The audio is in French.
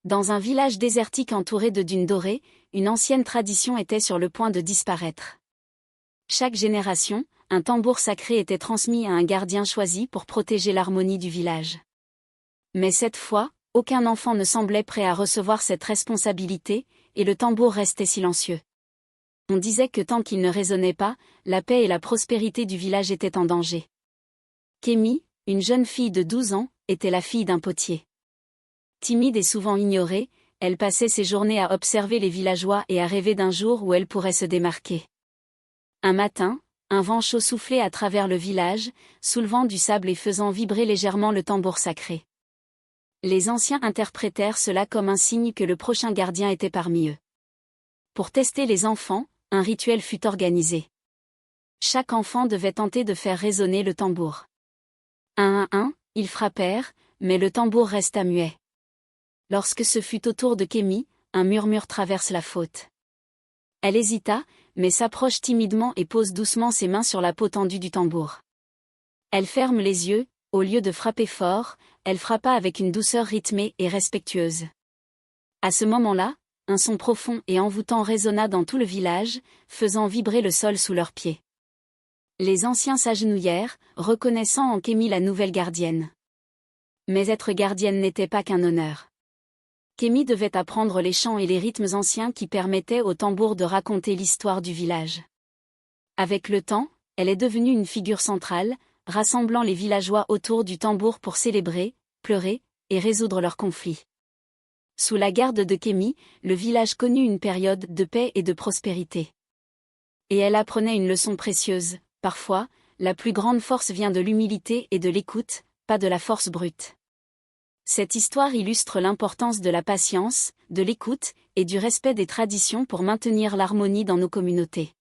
Dans un village désertique entouré de dunes dorées, une ancienne tradition était sur le point de disparaître. Chaque génération, un tambour sacré était transmis à un gardien choisi pour protéger l'harmonie du village. Mais cette fois, aucun enfant ne semblait prêt à recevoir cette responsabilité, et le tambour restait silencieux. On disait que tant qu'il ne résonnait pas, la paix et la prospérité du village étaient en danger. Kémy, une jeune fille de 12 ans, était la fille d'un potier. Timide et souvent ignorée, elle passait ses journées à observer les villageois et à rêver d'un jour où elle pourrait se démarquer. Un matin, un vent chaud soufflait à travers le village, soulevant du sable et faisant vibrer légèrement le tambour sacré. Les anciens interprétèrent cela comme un signe que le prochain gardien était parmi eux. Pour tester les enfants, un rituel fut organisé. Chaque enfant devait tenter de faire résonner le tambour. Un à un, ils frappèrent, mais le tambour resta muet. Lorsque ce fut au tour de Kémy, un murmure traverse la faute. Elle hésita, mais s'approche timidement et pose doucement ses mains sur la peau tendue du tambour. Elle ferme les yeux, au lieu de frapper fort, elle frappa avec une douceur rythmée et respectueuse. À ce moment-là, un son profond et envoûtant résonna dans tout le village, faisant vibrer le sol sous leurs pieds. Les anciens s'agenouillèrent, reconnaissant en Kémy la nouvelle gardienne. Mais être gardienne n'était pas qu'un honneur. Kémy devait apprendre les chants et les rythmes anciens qui permettaient au tambour de raconter l'histoire du village. Avec le temps, elle est devenue une figure centrale, rassemblant les villageois autour du tambour pour célébrer, pleurer, et résoudre leurs conflits. Sous la garde de Kémy, le village connut une période de paix et de prospérité. Et elle apprenait une leçon précieuse: parfois, la plus grande force vient de l'humilité et de l'écoute, pas de la force brute. Cette histoire illustre l'importance de la patience, de l'écoute, et du respect des traditions pour maintenir l'harmonie dans nos communautés.